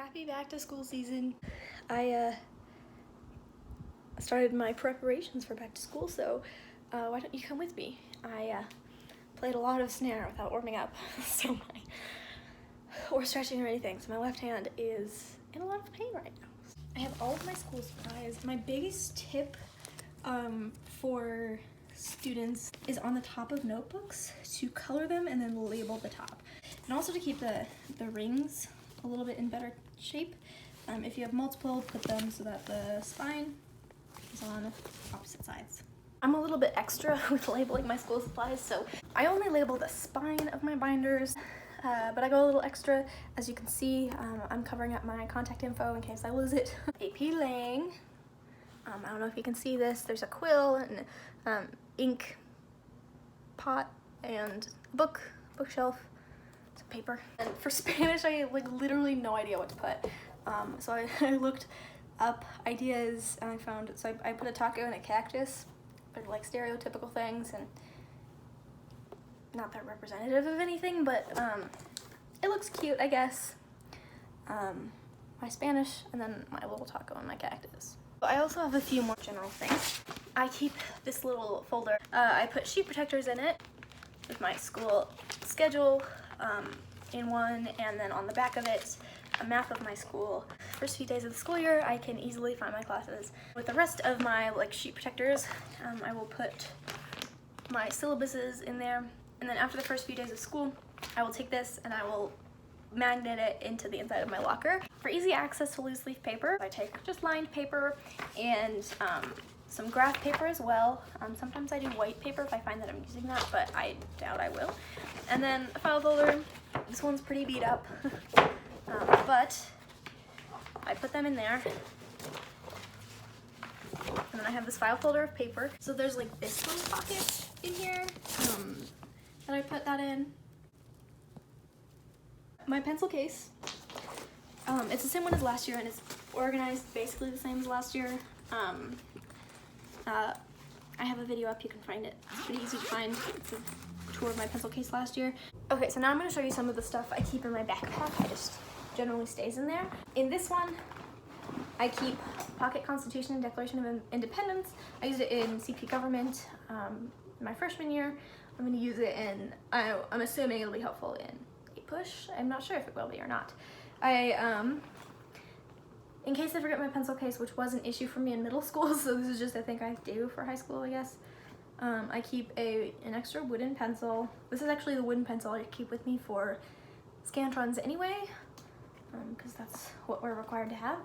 Happy back to school season. I started my preparations for back to school, so why don't you come with me? I played a lot of snare without warming up, or stretching or anything, so my left hand is in a lot of pain right now. I have all of my school supplies. My biggest tip for students is on the top of notebooks to color them and then label the top. And also to keep the rings a little bit in better shape. If you have multiple, put them so that the spine is on opposite sides. I'm a little bit extra with labeling my school supplies, so I only label the spine of my binders, but I go a little extra. As you can see, I'm covering up my contact info in case I lose it. AP Lang. I don't know if you can see this. There's a quill and ink pot and a bookshelf, some paper. And for Spanish, I had literally no idea what to put. So I looked up ideas and I found, so I put a taco and a cactus. They're like stereotypical things and not that representative of anything, but it looks cute, I guess. My Spanish and then my little taco and my cactus. I also have a few more general things. I keep this little folder. I put sheet protectors in it with my school schedule in one, and then on the back of it, a map of my school. First few days of the school year, I can easily find my classes. With the rest of my sheet protectors, I will put my syllabuses in there, and then after the first few days of school, I will take this and I will magnet it into the inside of my locker. For easy access to loose leaf paper, I take just lined paper and some graph paper as well. Sometimes I do white paper if I find that I'm using that, but I doubt I will. And then a file folder. This one's pretty beat up, but I put them in there. And then I have this file folder of paper. So there's this little pocket in here that I put that in. My pencil case, it's the same one as last year and it's organized basically the same as last year. I have a video up, you can find it. It's pretty easy to find. It's a tour of my pencil case last year. Okay, so now I'm going to show you some of the stuff I keep in my backpack. I just generally stays in there. In this one, I keep Pocket Constitution and Declaration of Independence. I used it in CP Government my freshman year. I'm going to use it in, I'm assuming it'll be helpful in push. I'm not sure if it will be or not. In case I forget my pencil case, which was an issue for me in middle school, so this is just a thing I do for high school, I guess. I keep an extra wooden pencil. This is actually the wooden pencil I keep with me for Scantrons anyway, because that's what we're required to have.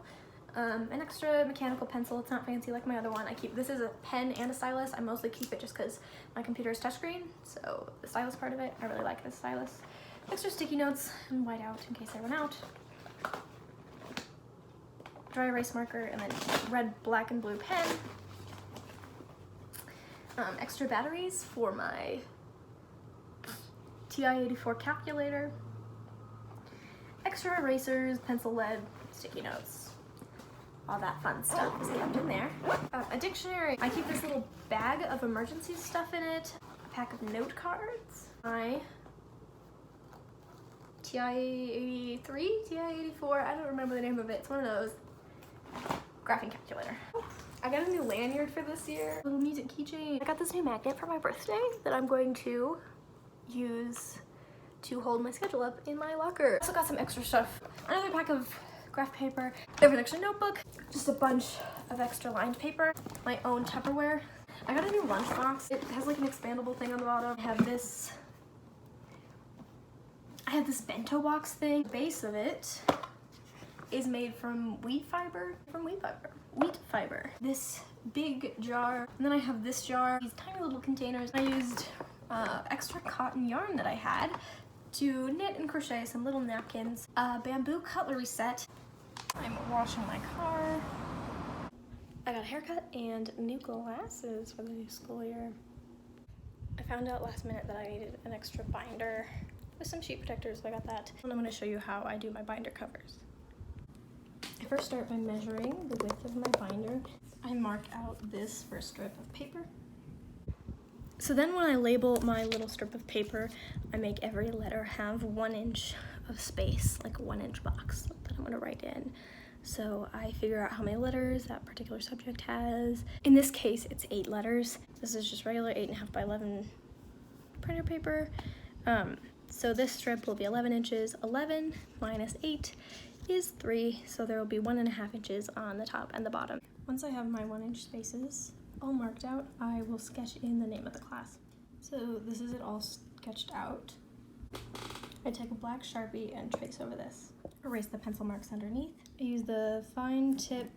An extra mechanical pencil. It's not fancy like my other one. This is a pen and a stylus. I mostly keep it just because my computer is touchscreen, so the stylus part of it, I really like this stylus. Extra sticky notes and whiteout in case I run out. Dry erase marker and then red, black, and blue pen. Extra batteries for my TI-84 calculator. Extra erasers, pencil lead, sticky notes. All that fun stuff is kept in there. A dictionary. I keep this little bag of emergency stuff in it. A pack of note cards. My TI-83, TI-84, I don't remember the name of it. It's one of those. Graphing calculator. I got a new lanyard for this year. Little music keychain. I got this new magnet for my birthday that I'm going to use to hold my schedule up in my locker. I also got some extra stuff. Another pack of graph paper. I have an extra notebook. Just a bunch of extra lined paper. My own Tupperware. I got a new lunchbox. It has an expandable thing on the bottom. I have this bento box thing. The base of it is made from wheat fiber. Wheat fiber. This big jar. And then I have this jar. These tiny little containers. I used extra cotton yarn that I had to knit and crochet some little napkins. A bamboo cutlery set. I'm washing my car. I got a haircut and new glasses for the new school year. I found out last minute that I needed an extra binder with some sheet protectors, so I got that. And I'm going to show you how I do my binder covers. I first start by measuring the width of my binder. I mark out this first strip of paper. So then when I label my little strip of paper, I make every letter have 1 inch of space, like a 1-inch box that I'm gonna write in. So I figure out how many letters that particular subject has. In this case, it's 8 letters. This is just regular 8.5 by 11 printer paper. So this strip will be 11 inches. 11 minus 8 is 3, so there will be 1.5 inches on the top and the bottom. Once I have my 1-inch spaces all marked out, I will sketch in the name of the class. So this is it all sketched out. I take a black Sharpie and trace over this. Erase the pencil marks underneath. I use the fine tip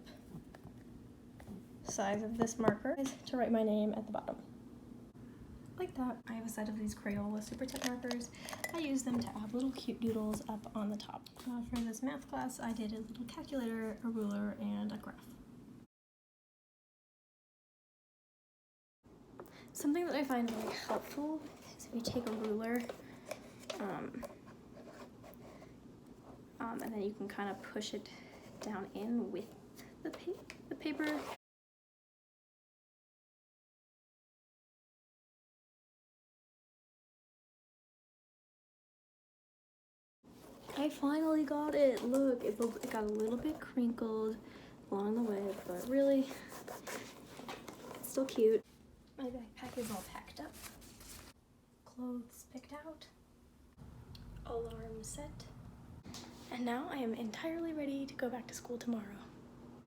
size of this marker to write my name at the bottom. Like that. I have a set of these Crayola super tip markers. I use them to add little cute doodles up on the top. For this math class, I did a little calculator, a ruler, and a graph. Something that I find really helpful is if you take a ruler, and then you can kind of push it down in with the paper. I finally got it. Look, it got a little bit crinkled along the way, but really, it's still cute. My backpack is all packed up. Clothes picked out. Alarm set. And now I am entirely ready to go back to school tomorrow.